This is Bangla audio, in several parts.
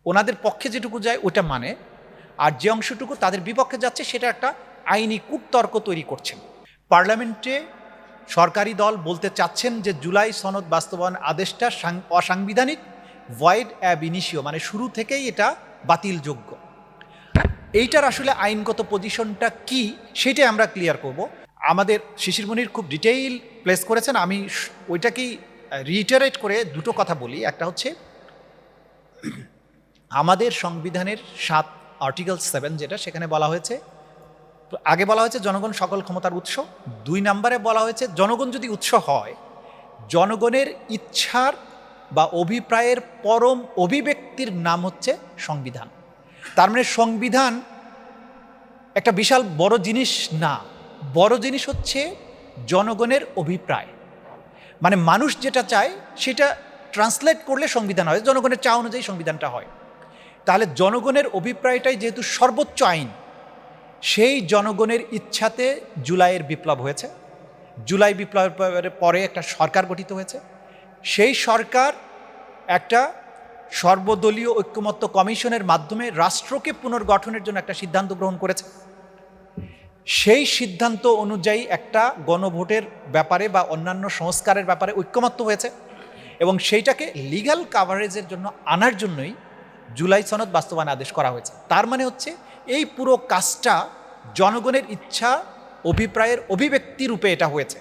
ওনাদের পক্ষে যেটুকু যায় ওটা মানে, আর যে অংশটুকু তাদের বিপক্ষে যাচ্ছে সেটা একটা আইনি কূটতর্ক তৈরি করছেন। পার্লামেন্টে সরকারি দল বলতে চাচ্ছেন যে জুলাই সনদ বাস্তবায়ন আদেশটা অসাংবিধানিক, ভয়েড অ্যাব ইনিশিও, মানে শুরু থেকেই এটা বাতিলযোগ্য। এইটার আসলে আইনগত পজিশনটা কি সেটাই আমরা ক্লিয়ার করব। আমাদের শিশির মনির খুব ডিটেইল প্লেস করেছেন, আমি ওইটাকেই রিইটারেট করে দুটো কথা বলি। একটা হচ্ছে আমাদের সংবিধানের 7 আর্টিকেল 7 যেটা, সেখানে বলা হয়েছে, আগে বলা হয়েছে জনগণ সকল ক্ষমতার উৎস। 2 নম্বরে বলা হয়েছে জনগণ যদি উৎস হয়, জনগণের ইচ্ছার বা অভিপ্রায়ের পরম অভিব্যক্তির নাম হচ্ছে সংবিধান। তার মানে সংবিধান একটা বিশাল বড় জিনিস না, বড় জিনিস হচ্ছে জনগণের অভিপ্রায়। মানে মানুষ যেটা চায় সেটা ট্রান্সলেট করলে সংবিধান হয়, জনগণের চাওয়া অনুযায়ী সংবিধানটা হয়। তাহলে জনগণের অভিপ্রায়টাই যেহেতু সর্বোচ্চ আইন, সেই জনগণের ইচ্ছাতে জুলাইয়ের বিপ্লব হয়েছে। জুলাই বিপ্লবের পরে একটা সরকার গঠিত হয়েছে। সেই সরকার একটা সর্বদলীয় ঐক্যমত্য কমিশনের মাধ্যমে রাষ্ট্রকে পুনর্গঠনের জন্য একটা সিদ্ধান্ত গ্রহণ করেছে। সেই সিদ্ধান্ত অনুযায়ী একটা গণভোটের ব্যাপারে বা অন্যান্য সংস্কারের ব্যাপারে ঐক্যমত্য হয়েছে, এবং সেইটাকে লিগ্যাল কাভারেজের জন্য আনার জন্যই জুলাই সনদ বাস্তবায়ন আদেশ করা হয়েছে। তার মানে হচ্ছে এই পুরো কাজটা জনগণের ইচ্ছা অভিপ্রায়ের অভিব্যক্তি রূপে এটা হয়েছে,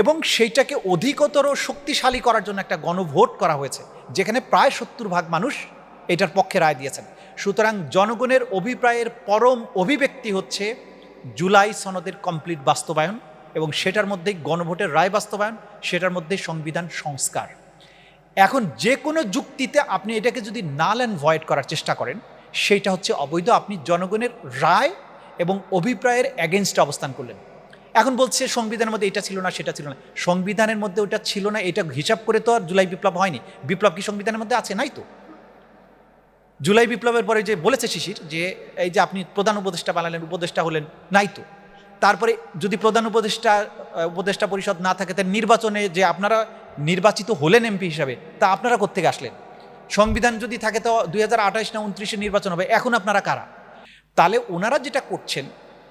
এবং সেইটাকে অধিকতর শক্তিশালী করার জন্য একটা গণভোট করা হয়েছে, যেখানে প্রায় 70% মানুষ এটার পক্ষে রায় দিয়েছেন। সুতরাং জনগণের অভিপ্রায়ের পরম অভিব্যক্তি হচ্ছে জুলাই সনদের কমপ্লিট বাস্তবায়ন, এবং সেটার মধ্যেই গণভোটের রায় বাস্তবায়ন, সেটার মধ্যেই সংবিধান সংস্কার। এখন যে কোনো যুক্তিতে আপনি এটাকে যদি নাল অ্যান্ড ভয়েড করার চেষ্টা করেন, সেইটা হচ্ছে অবৈধ। আপনি জনগণের রায় এবং অভিপ্রায়ের অ্যাগেনস্টে অবস্থান করলেন। এখন বলছে সংবিধানের মধ্যে এটা ছিল না, সেটা ছিল না। সংবিধানের মধ্যে ওটা ছিল না, এটা হিসাব করে তো আর জুলাই বিপ্লব হয়নি। বিপ্লব কি সংবিধানের মধ্যে আছে? নাই তো। জুলাই বিপ্লবের পরে যে বলেছে শিশির যে এই যে আপনি প্রধান উপদেষ্টা বানালেন, উপদেষ্টা হলেন, নাই তো। তারপরে যদি প্রধান উপদেষ্টা পরিষদ না থাকে, তার নির্বাচনে যে আপনারা নির্বাচিত হলেন এমপি হিসাবে, তা আপনারা কোত্থেকে আসলেন? সংবিধান যদি থাকে তো 2028 না 29-এ নির্বাচন হবে, এখন আপনারা কারা? তাহলে ওনারা যেটা করছেন,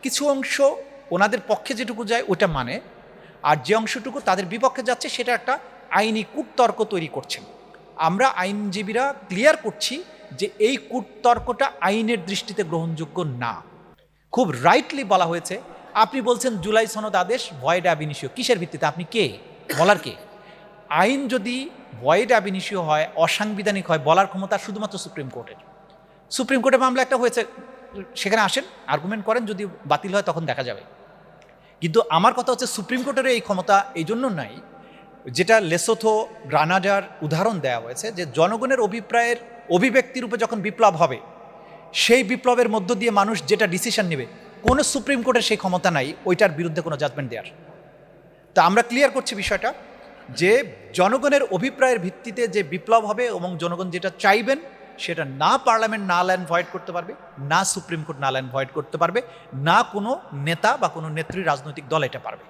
কিছু অংশ ওনাদের পক্ষে যেটুকু যায় ওটা মানে, আর যে অংশটুকু তাদের বিপক্ষে যাচ্ছে সেটা একটা আইনি কূটতর্ক তৈরি করছেন। আমরা আইনজীবীরা ক্লিয়ার করছি যে এই কূটতর্কটা আইনের দৃষ্টিতে গ্রহণযোগ্য না। খুব রাইটলি বলা হয়েছে। আপনি বলছেন জুলাই সনদ আদেশ ভয়েড অ্যাব ইনিশিও, কিসের ভিত্তিতে? আপনি কে বলার কে? আইন যদি ভয়েড অ্যাব ইনিশিও হয়, অসাংবিধানিক হয়, বলার ক্ষমতা শুধুমাত্র সুপ্রিম কোর্টের। সুপ্রিম কোর্টে মামলা একটা হয়েছে, সেখানে আসেন, আর্গুমেন্ট করেন, যদি বাতিল হয় তখন দেখা যাবে। কিন্তু আমার কথা হচ্ছে সুপ্রিম কোর্টের এই ক্ষমতা এই জন্য নাই, যেটা লেসোথো, গ্রানাডার উদাহরণ দেওয়া হয়েছে, যে জনগণের অভিপ্রায়ের অভিব্যক্তি রূপে যখন বিপ্লব হবে, সেই বিপ্লবের মধ্য দিয়ে মানুষ যেটা ডিসিশন নেবে, কোনো সুপ্রিম কোর্টের সেই ক্ষমতা নাই ওইটার বিরুদ্ধে কোনো জাজমেন্ট দেওয়ার। তা আমরা ক্লিয়ার করছি বিষয়টা, যে জনগণের অভিপ্রায়ের ভিত্তিতে যে বিপ্লব হবে এবং জনগণ যেটা চাইবেন সেটা না পার্লামেন্ট নাল অ্যান্ড ভয়েড করতে পারবে, না supreme court null and void করতে পারবে, না কোনো নেতা বা কোনো নেত্রী রাজনৈতিক দল এটা পারবে।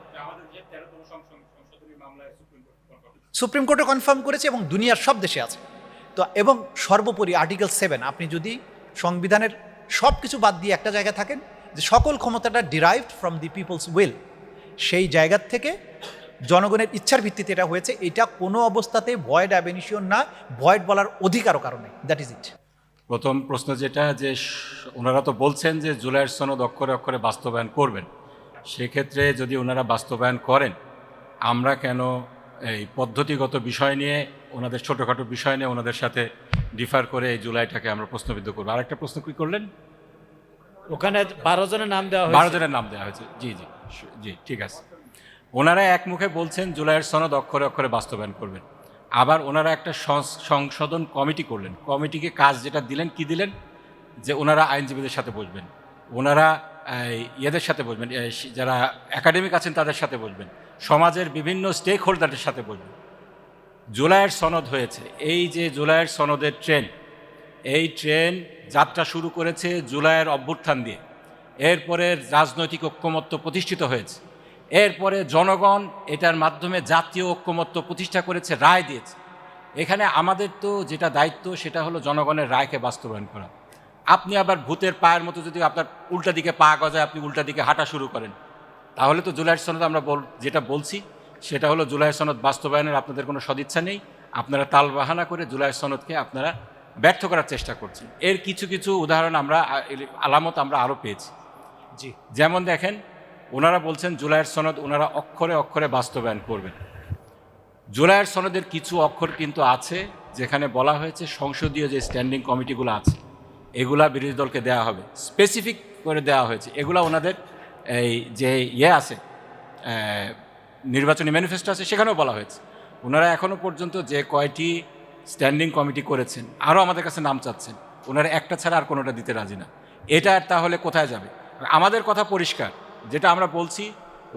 সুপ্রিম কোর্টে কনফার্ম করেছে এবং দুনিয়ার সব দেশে আছে। তো এবং সর্বোপরি আর্টিকেল 7, আপনি যদি সংবিধানের সব কিছু বাদ দিয়ে একটা জায়গায় থাকেন যে সকল ক্ষমতাটা derived from the people's will, সেই জায়গার থেকে জনগণের ইচ্ছার ভিত্তিতে এটা হয়েছে, এটা কোনো অবস্থাতে ভয়েড অ্যাব ইনিশিও না, ভয়েড বলার অধিকারও কারণে। That is it. প্রথম প্রশ্ন যেটা, যে ওনারা তো বলছেন যে জুলাইয়ের সনদ অক্ষরে অক্ষরে বাস্তবায়ন করবেন, সেক্ষেত্রে যদি ওনারা বাস্তবায়ন করেন, আমরা কেন এই পদ্ধতিগত বিষয় নিয়ে, ওনাদের ছোটোখাটো বিষয় নিয়ে ওনাদের সাথে ডিফার করে এই জুলাইটাকে আমরা প্রশ্নবিদ্ধ করবো? আরেকটা প্রশ্ন কী করলেন? ওখানে 12 জনের নাম দেওয়া হয়েছে। 12 জনের নাম দেওয়া হয়েছে। জি জি জি, ঠিক আছে। ওনারা এক মুখে বলছেন জুলাইয়ের সনদ অক্ষরে অক্ষরে বাস্তবায়ন করবেন, আবার ওনারা একটা সংশোধন কমিটি করলেন। কমিটিকে কাজ যেটা দিলেন, কি দিলেন? যে ওনারা আইনজীবীদের সাথে বসবেন, ওনারা ইয়েদের সাথে বসবেন, যারা একাডেমিক আছেন তাদের সাথে বসবেন, সমাজের বিভিন্ন স্টেক হোল্ডারের সাথে বসবেন। জুলাইয়ের সনদ হয়েছে, এই যে জুলাইয়ের সনদের ট্রেন, এই ট্রেন যাত্রা শুরু করেছে জুলাইয়ের অভ্যুত্থান দিয়ে। এরপরে রাজনৈতিক ঐক্যমত্য প্রতিষ্ঠিত হয়েছে, এরপরে জনগণ এটার মাধ্যমে জাতীয় ঐক্যমত্য প্রতিষ্ঠা করেছে, রায় দিয়েছে। এখানে আমাদের তো যেটা দায়িত্ব সেটা হলো জনগণের রায়কে বাস্তবায়ন করা। আপনি আবার ভূতের পায়ের মতো যদি আপনার উল্টা দিকে পা গজায় আপনি উল্টা দিকে হাঁটা শুরু করেন, তাহলে তো জুলাইয়ের সনদ আমরা যেটা বলছি সেটা হলো জুলাইয়ের সনদ বাস্তবায়নের আপনাদের কোনো সদিচ্ছা নেই। আপনারা তালবাহানা করে জুলাইয়ের সনদকে আপনারা ব্যর্থ করার চেষ্টা করছেন। এর কিছু কিছু উদাহরণ আলামত আমরা আরও পেয়েছি। জি, যেমন দেখেন, ওনারা বলছেন জুলাইয়ের সনদ ওনারা অক্ষরে অক্ষরে বাস্তবায়ন করবেন। জুলাইয়ের সনদের কিছু অক্ষর কিন্তু আছে যেখানে বলা হয়েছে সংসদীয় যে স্ট্যান্ডিং কমিটিগুলো আছে এগুলা বিরোধী দলকে দেওয়া হবে, স্পেসিফিক করে দেওয়া হয়েছে। এগুলা ওনাদের এই যে আছে নির্বাচনী ম্যানিফেস্টো আছে সেখানেও বলা হয়েছে। ওনারা এখনও পর্যন্ত যে কয়টি স্ট্যান্ডিং কমিটি করেছেন আরও আমাদের কাছে নাম চাচ্ছেন, ওনারা একটা ছাড়া আর কোনোটা দিতে রাজি না। এটা তাহলে কোথায় যাবে? আমাদের কথা পরিষ্কার, যেটা আমরা বলছি,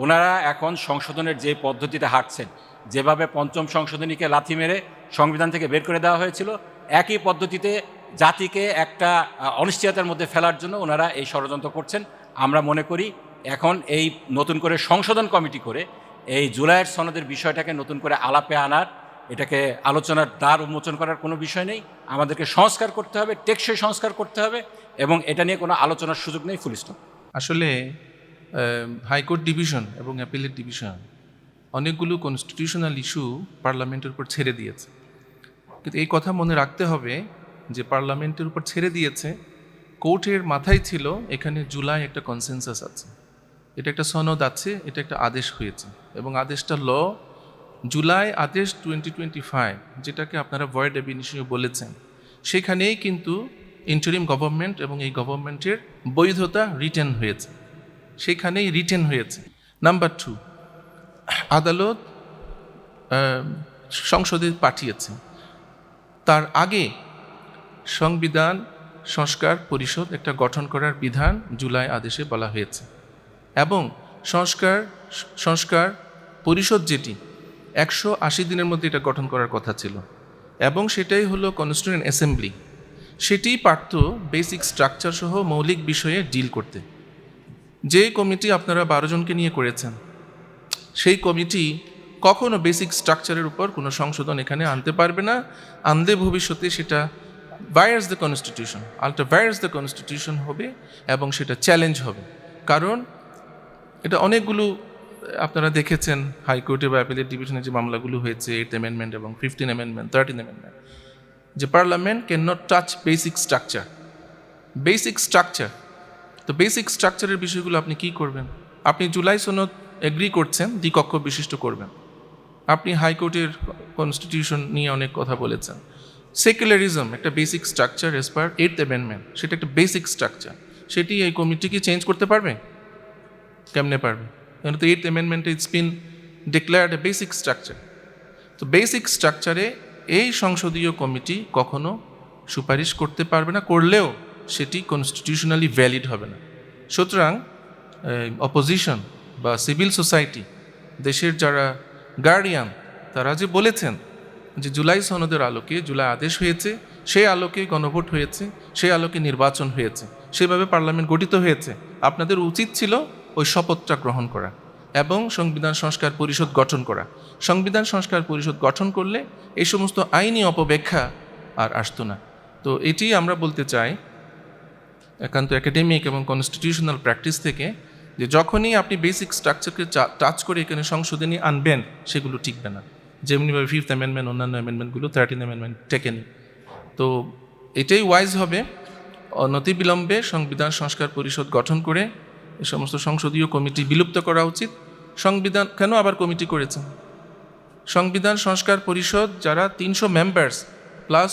ওনারা এখন সংশোধনের যে পদ্ধতিতে হাঁটছেন, যেভাবে পঞ্চম সংশোধনীকে লাথি মেরে সংবিধান থেকে বের করে দেওয়া হয়েছিল, একই পদ্ধতিতে জাতিকে একটা অনিশ্চয়তার মধ্যে ফেলার জন্য ওনারা এই ষড়যন্ত্র করছেন। আমরা মনে করি এখন এই নতুন করে সংশোধন কমিটি করে এই জুলাইয়ের সনদের বিষয়টাকে নতুন করে আলাপে আনার, এটাকে আলোচনার দ্বার উন্মোচন করার কোনো বিষয় নেই। আমাদেরকে সংস্কার করতে হবে, টেকসই সংস্কার করতে হবে, এবং এটা নিয়ে কোনো আলোচনার সুযোগ নেই, ফুল স্টপ। আসলে হাইকোর্ট ডিভিশন এবং অ্যাপিলেট ডিভিশন অনেকগুলো কনস্টিটিউশনাল ইস্যু পার্লামেন্টের উপর ছেড়ে দিয়েছে, কিন্তু এই কথা মনে রাখতে হবে যে পার্লামেন্টের উপর ছেড়ে দিয়েছে, কোর্টের মাথায় ছিল এখানে জুলাই একটা কনসেনসাস আছে, এটা একটা সনদ আছে, এটা একটা আদেশ হয়েছে, এবং আদেশটা জুলাই আদেশ 2025 যেটাকে আপনারা ভয়েড অ্যাব ইনিশিও বলেছেন, সেখানেই কিন্তু ইন্টারিম গভর্নমেন্ট এবং এই গভর্নমেন্টের বৈধতা রিটেন হয়েছে, সেখানেই রিটেন হয়েছে। নাম্বার 2, আদালত সংসদে পাঠিয়েছে, তার আগে সংবিধান সংস্কার পরিষদ একটা গঠন করার বিধান জুলাই আদেশে বলা হয়েছে, এবং সংস্কার পরিষদ যেটি 180 দিনের মধ্যে এটা গঠন করার কথা ছিল, এবং সেটাই হলো কনস্টিটিউয়েন্ট অ্যাসেম্বলি, সেটি পারত বেসিক স্ট্রাকচার সহ মৌলিক বিষয়ে ডিল করতে। যে কমিটি আপনারা 12 জনকে নিয়ে করেছেন, সেই কমিটি কখনো বেসিক স্ট্রাকচারের উপর কোনো সংশোধন এখানে আনতে পারবে না। আনলে ভবিষ্যতে সেটা ভায়ার্স দ্য কনস্টিটিউশন, ভায়ার্স দ্য কনস্টিটিউশন হবে, এবং সেটা চ্যালেঞ্জ হবে। কারণ এটা অনেকগুলো আপনারা দেখেছেন হাইকোর্টে বা অ্যাপিলেট ডিভিশনে যে মামলাগুলো হয়েছে, 8th অ্যামেন্ডমেন্ট এবং 15th অ্যামেন্ডমেন্ট, 13th অ্যামেন্ডমেন্ট, যে parliament can not touch basic structure. তো বেসিক স্ট্রাকচারের বিষয়গুলো আপনি কি করবেন? আপনি জুলাই সনদ এগ্রি করছেন, দ্বিকক্ষ বিশিষ্ট করবেন। আপনি হাইকোর্টের কনস্টিটিউশন নিয়ে অনেক কথা বলেছেন। সেকুলারিজম একটা বেসিক স্ট্রাকচার এজ পার 8th অ্যামেন্ডমেন্ট, সেটা একটা বেসিক স্ট্রাকচার, সেটি এই কমিটি কি চেঞ্জ করতে পারবে? কেমনে পারবে? কারণ তো 8th অ্যামেন্ডমেন্টে it's been declared a basic structure. তো বেসিক স্ট্রাকচারে এই সংসদীয় কমিটি কখনো সুপারিশ করতে পারবে না, করলেও সেটি কনস্টিটিউশনালি ভ্যালিড হবে না। সুতরাং অপোজিশন বা সিভিল সোসাইটি, দেশের যারা গার্ডিয়ান, তারা যে বলেছেন যে জুলাই সনদের আলোকে জুলাই আদেশ হয়েছে, সেই আলোকে গণভোট হয়েছে, সেই আলোকে নির্বাচন হয়েছে, সেভাবে পার্লামেন্ট গঠিত হয়েছে, আপনাদের উচিত ছিল ওই শপথটা গ্রহণ করা এবং সংবিধান সংস্কার পরিষদ গঠন করা। সংবিধান সংস্কার পরিষদ গঠন করলে এই সমস্ত আইনি অপব্যাখ্যা আর আসতো না। তো এটি আমরা বলতে চাই একান্ত একাডেমিক এবং কনস্টিটিউশনাল প্র্যাকটিস থেকে, যে যখনই আপনি বেসিক স্ট্রাকচারকে টাচ করে এখানে সংশোধনী আনবেন, সেগুলো টিকবে না। যেমনিভাবে 5th অ্যামেন্ডমেন্ট, অন্যান্য অ্যামেন্ডমেন্টগুলো 13th অ্যামেন্ডমেন্ট টেকেনি। তো এটাই ওয়াইজ হবে অনতিবিলম্বে সংবিধান সংস্কার পরিষদ গঠন করে এই সমস্ত সংসদীয় কমিটি বিলুপ্ত করা উচিত। সংবিধান কেন আবার কমিটি করেছেন? সংবিধান সংস্কার পরিষদ যারা 300 মেম্বার্স প্লাস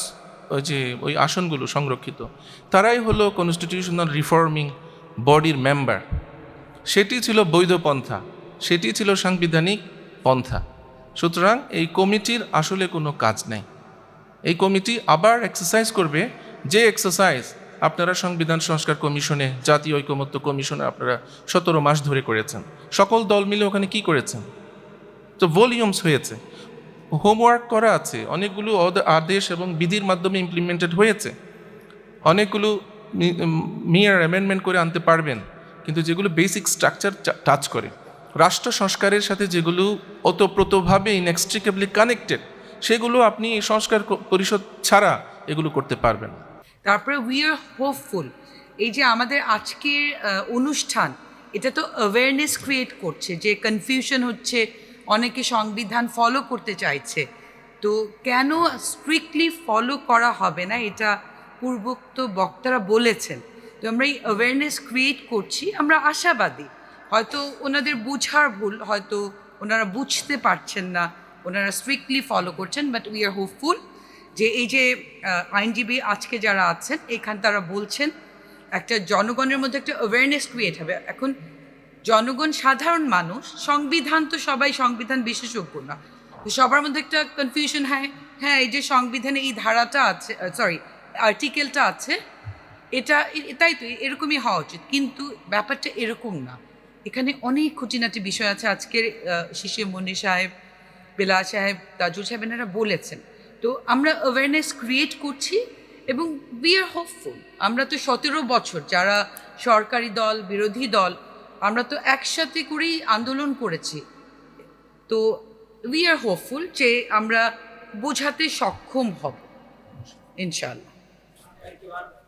ওই আসনগুলো সংরক্ষিত, তারাই হলো কনস্টিটিউশনাল রিফর্মিং বডির মেম্বার। সেটি ছিল বৈধ পন্থা, সেটি ছিল সাংবিধানিক পন্থা। সুতরাং এই কমিটির আসলে কোনো কাজ নেই। এই কমিটি আবার এক্সারসাইজ করবে যে এক্সারসাইজ আপনারা সংবিধান সংস্কার কমিশনে, জাতীয় ঐকমত্য কমিশনে আপনারা 17 মাস ধরে করেছেন। সকল দল মিলে ওখানে কি করেছেন? তো ভলিউমস হয়েছে, হোমওয়ার্ক করা আছে, অনেকগুলো আদেশ এবং বিধির মাধ্যমে ইমপ্লিমেন্টেড হয়েছে, অনেকগুলো মিয়ার অ্যামেন্ডমেন্ট করে আনতে পারবেন। কিন্তু যেগুলো বেসিক স্ট্রাকচার টাচ করে, রাষ্ট্র সংস্কারের সাথে যেগুলো ওতপ্রোতভাবে ইনএক্সট্রিকেবলি কানেক্টেড, সেগুলো আপনি এই সংস্কার পরিষদ ছাড়া এগুলো করতে পারবেন না। তারপরে উই আর হোপফুল এই যে আমাদের আজকের অনুষ্ঠান, এটা তো অ্যাওয়ারনেস ক্রিয়েট করছে, যে কনফিউশন হচ্ছে, অনেকে সংবিধান ফলো করতে চাইছে, তো কেন স্ট্রিক্টলি ফলো করা হবে না এটা পূর্বোক্ত বক্তারা বলেছেন। তো আমরা এই অ্যাওয়ারনেস ক্রিয়েট করছি, আমরা আশাবাদী। হয়তো ওনাদের বুঝার ভুল, হয়তো ওনারা বুঝতে পারছেন না, ওনারা স্ট্রিক্টলি ফলো করছেন, বাট উই আর হোপফুল যে এই যে আইনজীবী আজকে যারা আছেন এখানে তারা বলছেন একটা জনগণের মধ্যে একটা অ্যাওয়ারনেস ক্রিয়েট হবে। এখন জনগণ সাধারণ মানুষ, সংবিধান তো সবাই সংবিধান বিশেষজ্ঞ না, তো সবার মধ্যে একটা কনফিউশন, হ্যাঁ এই যে সংবিধানে এই ধারাটা আছে, সরি আর্টিকেলটা আছে, এটাই তো এরকমই হওয়া উচিত, কিন্তু ব্যাপারটা এরকম না। এখানে অনেক খুঁটিনাটি বিষয় আছে। আজকের শিশির মনি সাহেব, বেলা সাহেব, তাজুল সাহেব এনারা বলেছেন। তো আমরা অ্যাওয়ারনেস ক্রিয়েট করছি এবং উই আর হোপফুল। আমরা তো 17 বছর যারা সরকারি দল, বিরোধী দল, আমরা তো একসাথে করেই আন্দোলন করেছি। তো উই আর হোপফুল যে আমরা বোঝাতে সক্ষম হব ইনশাআল্লাহ।